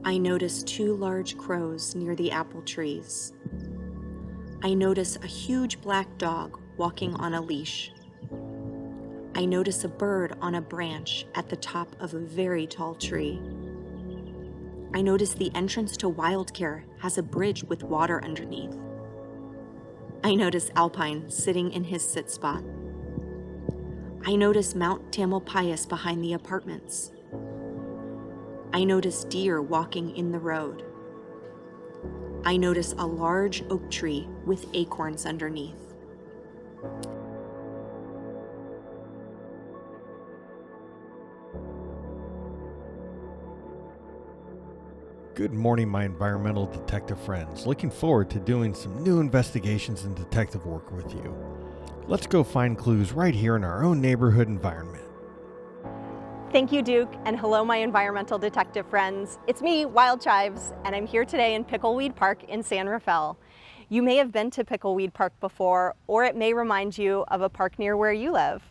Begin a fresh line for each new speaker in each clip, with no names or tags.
I notice two large crows near the apple trees. I notice a huge black dog walking on a leash. I notice a bird on a branch at the top of a very tall tree. I notice the entrance to Wildcare has a bridge with water underneath. I notice Alpine sitting in his sit spot. I notice Mount Tamalpais behind the apartments. I notice deer walking in the road. I notice a large oak tree with acorns underneath.
Good morning, my environmental detective friends. Looking forward to doing some new investigations and detective work with you. Let's go find clues right here in our own neighborhood environment.
Thank you, Duke, and hello, my environmental detective friends. It's me, Wild Chives, and I'm here today in Pickleweed Park in San Rafael. You may have been to Pickleweed Park before, or it may remind you of a park near where you live.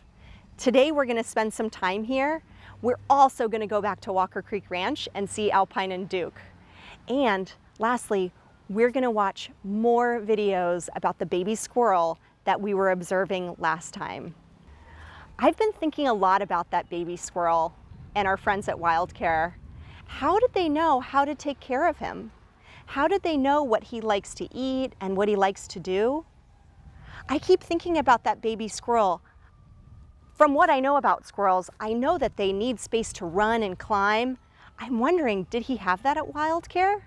Today, we're gonna spend some time here. We're also gonna go back to Walker Creek Ranch and see Alpine and Duke. And lastly, we're gonna watch more videos about the baby squirrel that we were observing last time. I've been thinking a lot about that baby squirrel and our friends at Wildcare. How did they know how to take care of him? How did they know what he likes to eat and what he likes to do? I keep thinking about that baby squirrel. From what I know about squirrels, I know that they need space to run and climb. I'm wondering, did he have that at Wildcare?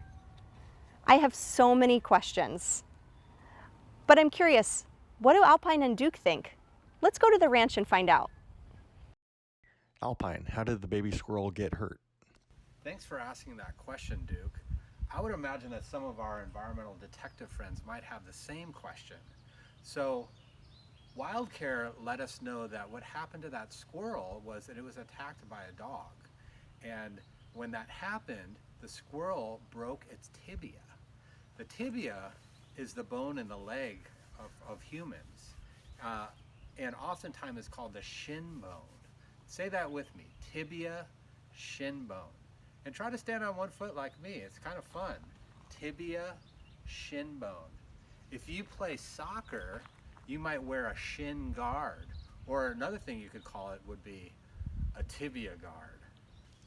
I have so many questions. But I'm curious, what do Alpine and Duke think? Let's go to the ranch and find out.
Alpine, how did the baby squirrel get hurt?
Thanks for asking that question, Duke. I would imagine that some of our environmental detective friends might have the same question. So, Wildcare let us know that what happened to that squirrel was that it was attacked by a dog. And when that happened, the squirrel broke its tibia. The tibia is the bone in the leg of humans, and oftentimes is called the shin bone. Say that with me, tibia, shin bone. And try to stand on one foot like me, it's kind of fun. Tibia, shin bone. If you play soccer, you might wear a shin guard, or another thing you could call it would be a tibia guard.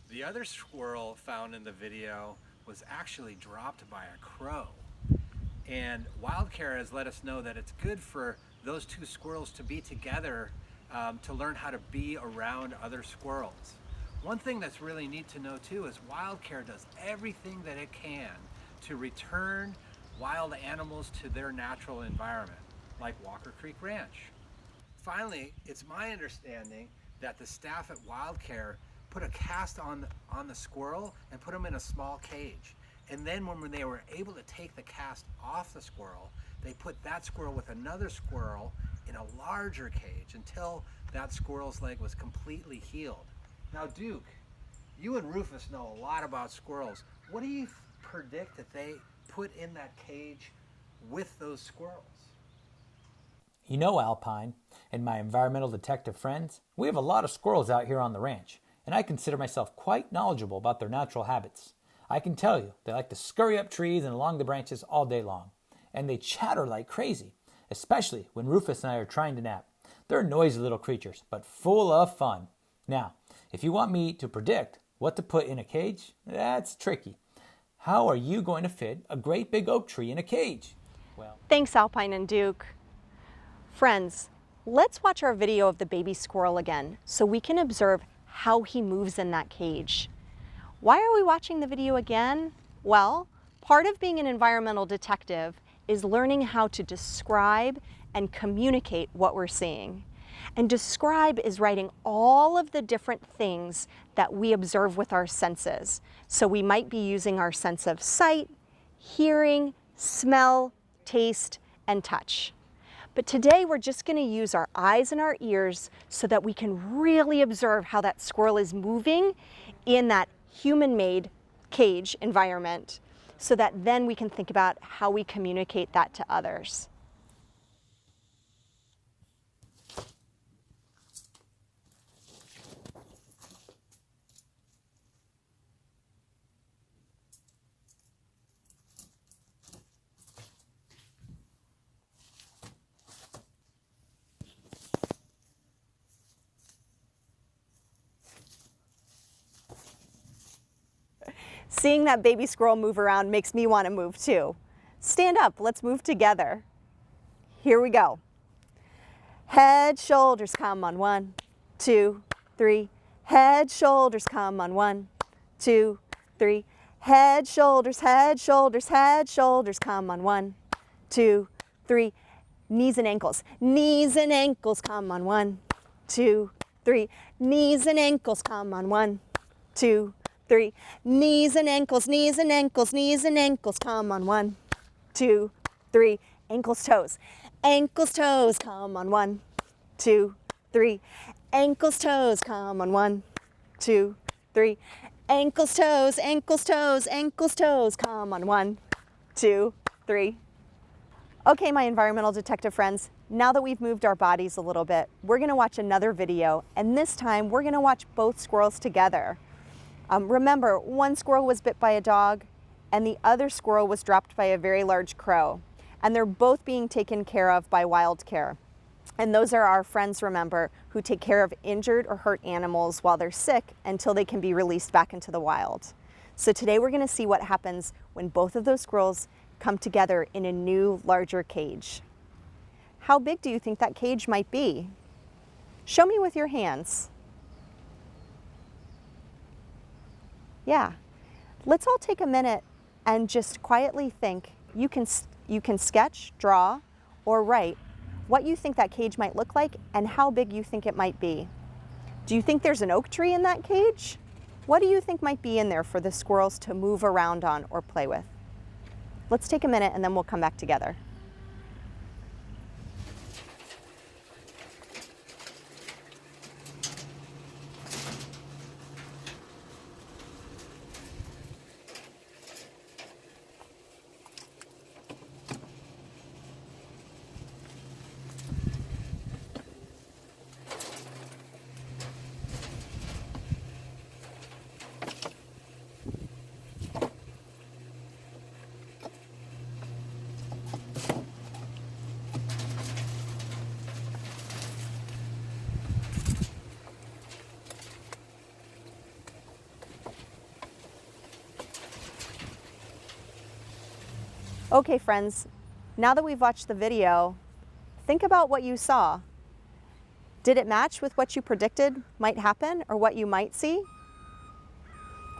The other squirrel found in the video was actually dropped by a crow. And Wildcare has let us know that it's good for those two squirrels to be together to learn how to be around other squirrels. One thing that's really neat to know too is Wildcare does everything that it can to return wild animals to their natural environment, like Walker Creek Ranch. Finally, it's my understanding that the staff at Wildcare put a cast on the squirrel and put him in a small cage. And then when they were able to take the cast off the squirrel, they put that squirrel with another squirrel in a larger cage until that squirrel's leg was completely healed. Now, Duke, you and Rufus know a lot about squirrels. What do you predict that they put in that cage with those squirrels?
You know, Alpine and my environmental detective friends, we have a lot of squirrels out here on the ranch, and I consider myself quite knowledgeable about their natural habits. I can tell you, they like to scurry up trees and along the branches all day long, and they chatter like crazy, especially when Rufus and I are trying to nap. They're noisy little creatures, but full of fun. Now, if you want me to predict what to put in a cage, that's tricky. How are you going to fit a great big oak tree in a cage? Well,
Thanks, Alpine and Duke. Friends, let's watch our video of the baby squirrel again so we can observe how he moves in that cage. Why are we watching the video again? Well, part of being an environmental detective is learning how to describe and communicate what we're seeing. And describe is writing all of the different things that we observe with our senses. So we might be using our sense of sight, hearing, smell, taste, and touch. But today we're just going to use our eyes and our ears so that we can really observe how that squirrel is moving in that human-made cage environment, so that then we can think about how we communicate that to others. Seeing that baby squirrel move around makes me want to move too. Stand up, let's move together. Here we go. Head, shoulders, come on, 1, 2, 3. Head, shoulders, come on, 1, 2, 3. Head, shoulders, head, shoulders, head, shoulders, come on, 1, 2, 3. Knees and ankles, come on, 1, 2, 3. Knees and ankles, come on, 1, 2, 3. Knees and ankles, come on, 1, 2, 3. Ankles, toes, come on, 1, 2, 3. Ankles, toes, come on, 1, 2, 3. Ankles, toes, come on, 1, 2, 3. Okay, my environmental detective friends, now that we've moved our bodies a little bit, we're gonna watch another video, and this time we're gonna watch both squirrels together. Remember, one squirrel was bit by a dog, and the other squirrel was dropped by a very large crow, and they're both being taken care of by Wild Care. And those are our friends, remember, who take care of injured or hurt animals while they're sick until they can be released back into the wild. So today we're gonna see what happens when both of those squirrels come together in a new, larger cage. How big do you think that cage might be? Show me with your hands. Yeah. Let's all take a minute and just quietly think. You can sketch, draw, or write what you think that cage might look like and how big you think it might be. Do you think there's an oak tree in that cage? What do you think might be in there for the squirrels to move around on or play with? Let's take a minute and then we'll come back together. Okay, friends, now that we've watched the video, think about what you saw. Did it match with what you predicted might happen or what you might see?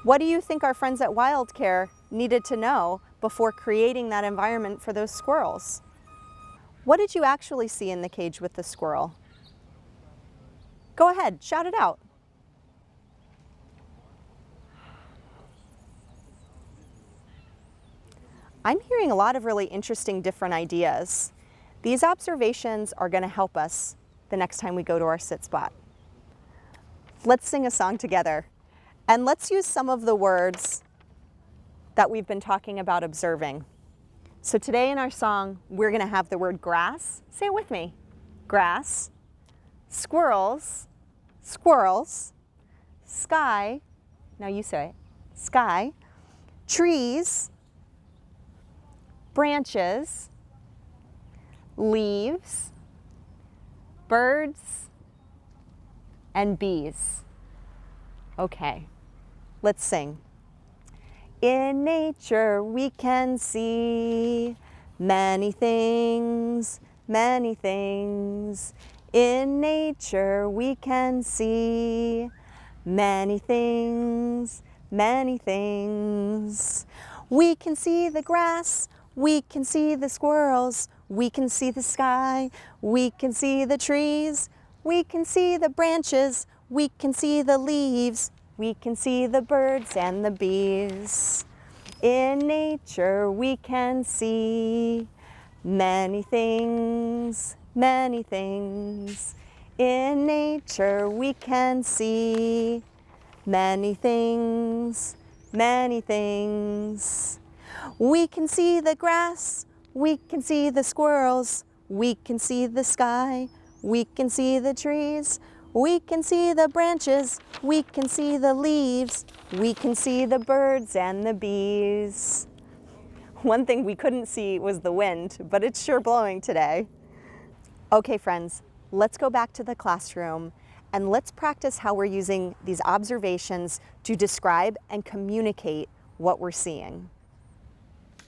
What do you think our friends at Wild Care needed to know before creating that environment for those squirrels? What did you actually see in the cage with the squirrel? Go ahead, shout it out. I'm hearing a lot of really interesting different ideas. These observations are going to help us the next time we go to our sit spot. Let's sing a song together, and let's use some of the words that we've been talking about observing. So today in our song, we're going to have the word grass. Say it with me. Grass, squirrels, squirrels, sky, now you say it, sky, trees, branches, leaves, birds, and bees. Okay, let's sing. In nature we can see many things, many things. In nature we can see many things, many things. We can see the grass, we can see the squirrels, we can see the sky, we can see the trees, we can see the branches, we can see the leaves, we can see the birds and the bees. In nature we can see many things, many things. In nature we can see many things, many things. We can see the grass, we can see the squirrels, we can see the sky, we can see the trees, we can see the branches, we can see the leaves, we can see the birds and the bees. One thing we couldn't see was the wind, but it's sure blowing today. Okay, friends, let's go back to the classroom and let's practice how we're using these observations to describe and communicate what we're seeing.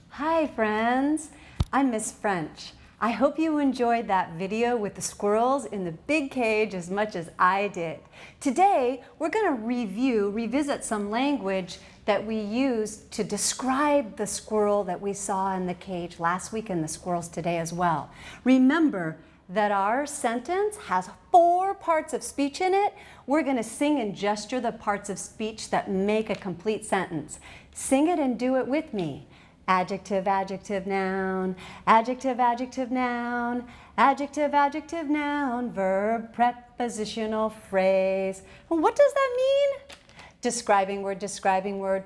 Hi friends, I'm Miss French. I hope you enjoyed that video with the squirrels in the big cage as much as I did. Today, we're going to revisit some language that we used to describe the squirrel that we saw in the cage last week and the squirrels today as well. Remember that our sentence has 4 parts of speech in it. We're going to sing and gesture the parts of speech that make a complete sentence. Sing it and do it with me. Adjective, adjective, noun, adjective, adjective, noun, adjective, adjective, noun, verb, prepositional phrase. What does that mean? Describing word,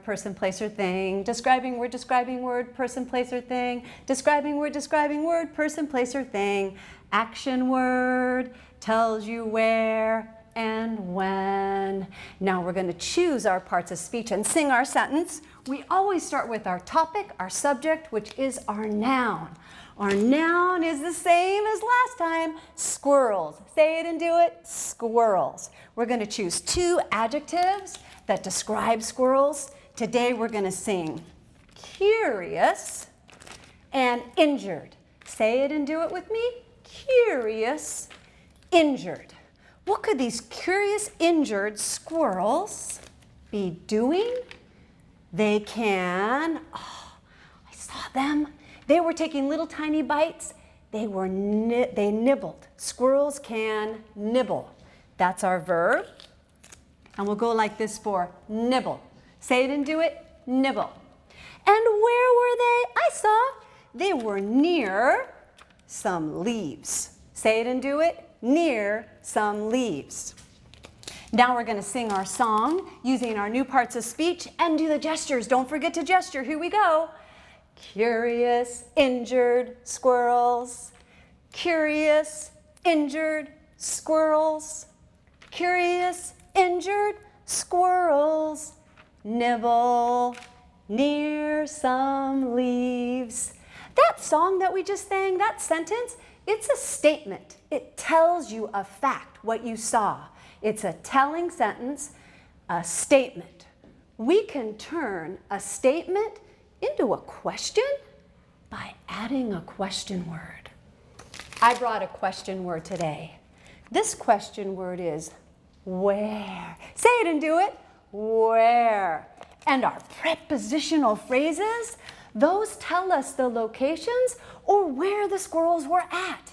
person, place, or thing. Describing word, person, place, or thing. Describing word, person, place, or thing. Action word tells you where and when. Now we're going to choose our parts of speech and sing our sentence. We always start with our topic, our subject, which is our noun. Our noun is the same as last time, squirrels. Say it and do it, squirrels. We're going to choose 2 adjectives that describe squirrels. Today we're going to sing curious and injured. Say it and do it with me, curious, injured. What could these curious, injured squirrels be doing? They can, I saw them. They were taking little tiny bites. They nibbled. Squirrels can nibble. That's our verb. And we'll go like this for nibble. Say it and do it, nibble. And where were they? I saw they were near some leaves. Say it and do it, near some leaves. Now we're going to sing our song using our new parts of speech and do the gestures. Don't forget to gesture. Here we go. Curious, injured squirrels. Curious, injured squirrels. Curious, injured squirrels. Nibble near some leaves. That song that we just sang, that sentence, it's a statement. It tells you a fact, what you saw. It's a telling sentence, a statement. We can turn a statement into a question by adding a question word. I brought a question word today. This question word is where. Say it and do it, where. And our prepositional phrases, those tell us the locations or where the squirrels were at.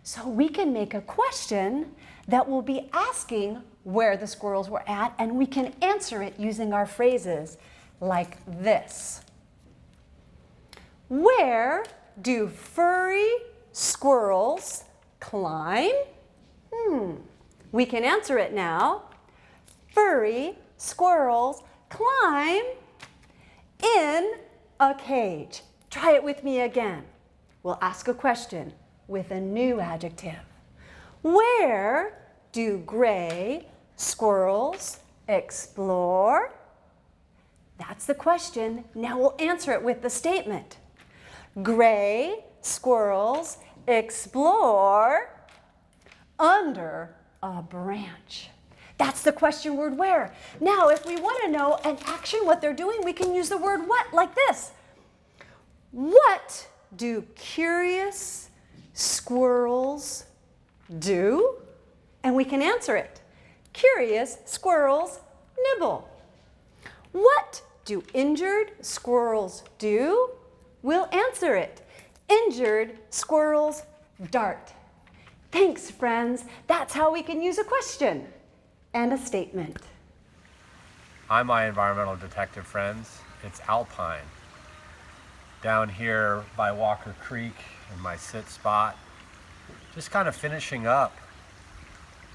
So we can make a question that will be asking where the squirrels were at, and we can answer it using our phrases like this. Where do furry squirrels climb? We can answer it now. Furry squirrels climb in a cage. Try it with me again. We'll ask a question with a new adjective. Where do gray squirrels explore? That's the question. Now we'll answer it with the statement. Gray squirrels explore under a branch. That's the question word where. Now, if we want to know an action, what they're doing, we can use the word what, like this. What do curious squirrels do? And we can answer it. Curious squirrels nibble. What do injured squirrels do? We'll answer it. Injured squirrels dart. Thanks, friends. That's how we can use a question and a statement.
Hi, my environmental detective friends. It's Alpine. Down here by Walker Creek in my sit spot. Just kind of finishing up.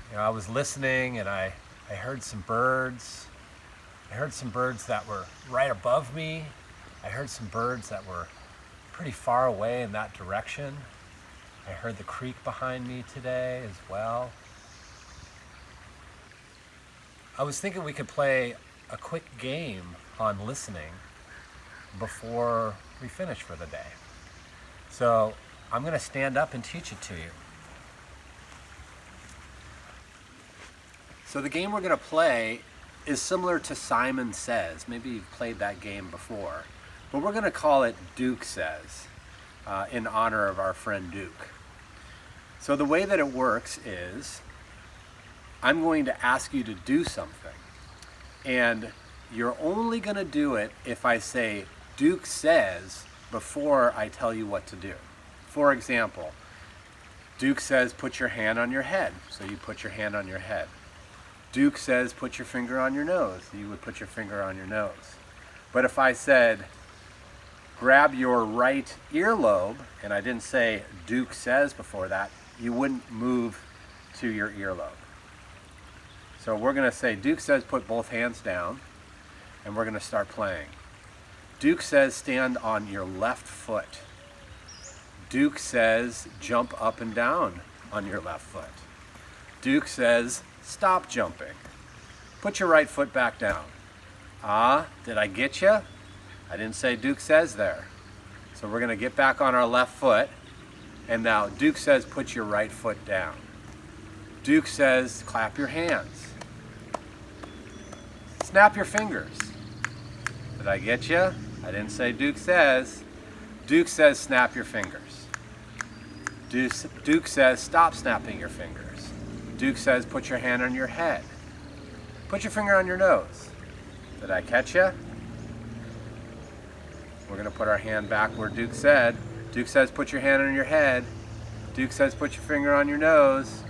You know, I was listening and I heard some birds. I heard some birds that were right above me. I heard some birds that were pretty far away in that direction. I heard the creek behind me today as well. I was thinking we could play a quick game on listening before we finish for the day. So I'm going to stand up and teach it to you. So the game we're going to play is similar to Simon Says. Maybe you've played that game before, but we're going to call it Duke Says in honor of our friend Duke. So the way that it works is I'm going to ask you to do something, and you're only going to do it if I say Duke says before I tell you what to do. For example, Duke says put your hand on your head, so you put your hand on your head. Duke says put your finger on your nose, you would put your finger on your nose. But if I said grab your right earlobe, and I didn't say Duke says before that, you wouldn't move to your earlobe. So we're going to say Duke says put both hands down, and we're going to start playing. Duke says stand on your left foot. Duke says jump up and down on your left foot. Duke says stop jumping. Put your right foot back down. Did I get you? I didn't say Duke says there. So we're going to get back on our left foot. And now Duke says put your right foot down. Duke says clap your hands. Snap your fingers. Did I get you? I didn't say Duke says. Duke says snap your fingers. Duke says stop snapping your fingers. Duke says put your hand on your head. Put your finger on your nose. Did I catch you? We're going to put our hand back where Duke said. Duke says put your hand on your head. Duke says put your finger on your nose.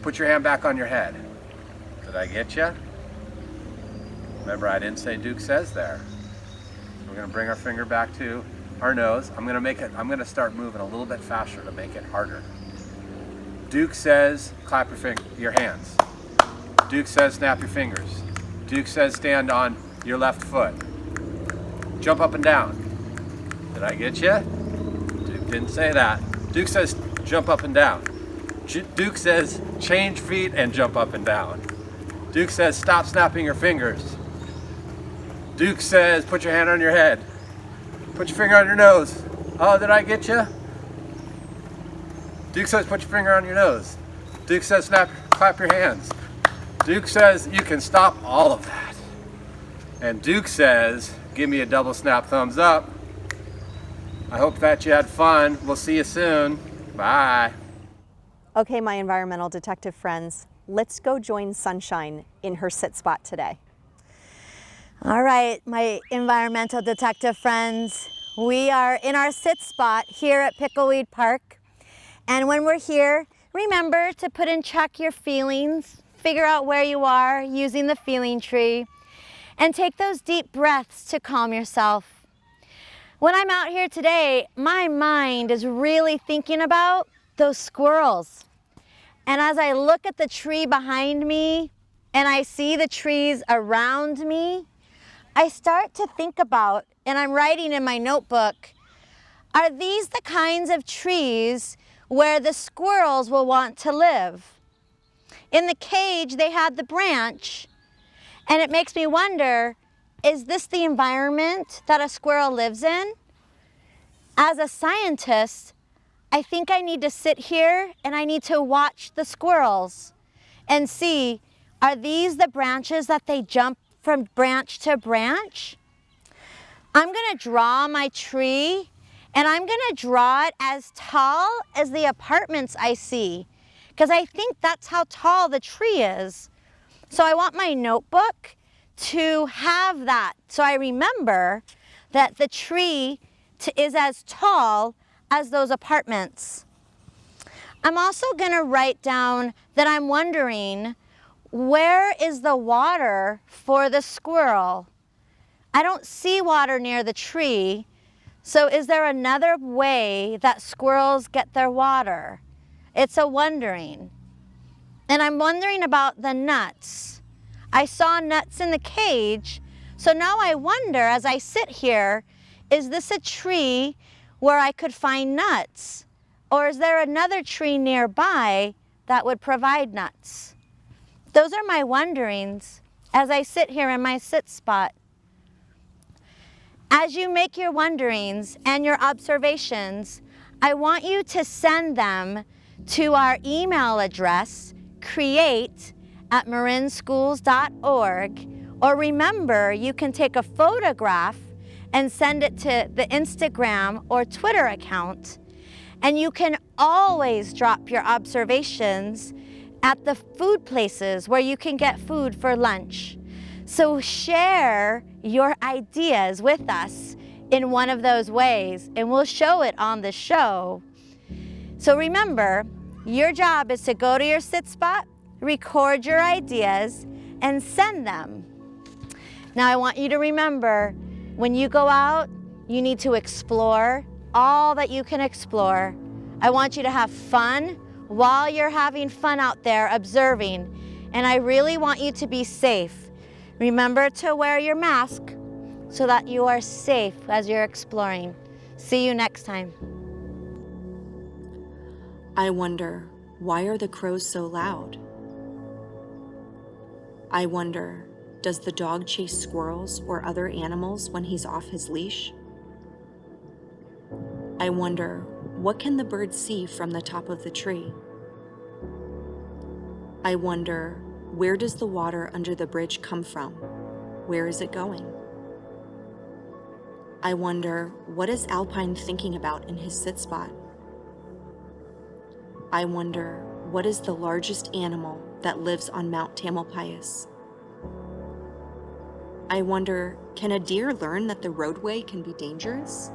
Put your hand back on your head. Did I get you? Remember, I didn't say Duke says there. We're going to bring our finger back to our nose. I'm going to start moving a little bit faster to make it harder. Duke says clap your hands. Duke says snap your fingers. Duke says stand on your left foot. Jump up and down. Did I get you? Duke didn't say that. Duke says jump up and down. Duke says change feet and jump up and down. Duke says stop snapping your fingers. Duke says put your hand on your head. Put your finger on your nose. Oh, did I get you? Duke says put your finger on your nose. Duke says clap your hands. Duke says you can stop all of that. And Duke says give me a double snap thumbs up. I hope that you had fun. We'll see you soon. Bye.
Okay, my environmental detective friends, let's go join Sunshine in her sit spot today.
All right, my environmental detective friends, we are in our sit spot here at Pickleweed Park. And when we're here, remember to put in check your feelings, figure out where you are using the feeling tree, and take those deep breaths to calm yourself. When I'm out here today, my mind is really thinking about those squirrels. And as I look at the tree behind me and I see the trees around me, I start to think about, and I'm writing in my notebook, are these the kinds of trees where the squirrels will want to live? In the cage, they had the branch, and it makes me wonder, is this the environment that a squirrel lives in? As a scientist, I think I need to sit here and I need to watch the squirrels and see, are these the branches that they jump from branch to branch? I'm going to draw my tree, and I'm going to draw it as tall as the apartments I see, because I think that's how tall the tree is. So I want my notebook to have that, so I remember that the tree is as tall as those apartments. I'm also going to write down that I'm wondering, where is the water for the squirrel? I don't see water near the tree, so is there another way that squirrels get their water? It's a wondering. And I'm wondering about the nuts. I saw nuts in the cage, so now I wonder as I sit here, is this a tree where I could find nuts? Or is there another tree nearby that would provide nuts? Those are my wonderings as I sit here in my sit spot. As you make your wonderings and your observations, I want you to send them to our email address, create at marinschools.org, or remember, you can take a photograph and send it to the Instagram or Twitter account. And you can always drop your observations at the food places where you can get food for lunch. So share your ideas with us in one of those ways, and we'll show it on the show. So remember, your job is to go to your sit spot, record your ideas, and send them. Now I want you to remember, when you go out, you need to explore all that you can explore. I want you to have fun while you're having fun out there observing, and I really want you to be safe. Remember to wear your mask so that you are safe as you're exploring. See you next time.
I wonder, why are the crows so loud? I wonder, does the dog chase squirrels or other animals when he's off his leash? I wonder, what can the bird see from the top of the tree? I wonder, where does the water under the bridge come from? Where is it going? I wonder, what is Alpine thinking about in his sit spot? I wonder, what is the largest animal that lives on Mount Tamalpais? I wonder, can a deer learn that the roadway can be dangerous?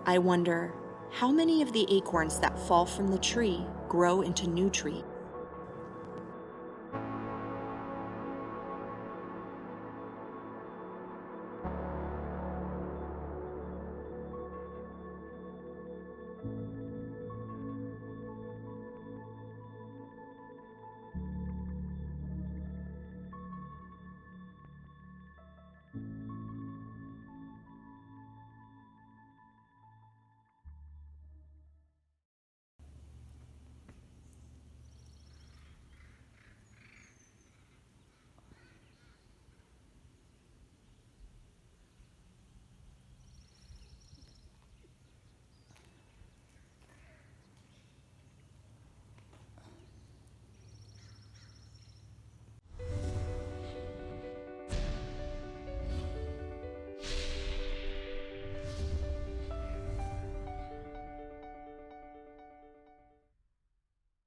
I wonder, how many of the acorns that fall from the tree grow into new trees?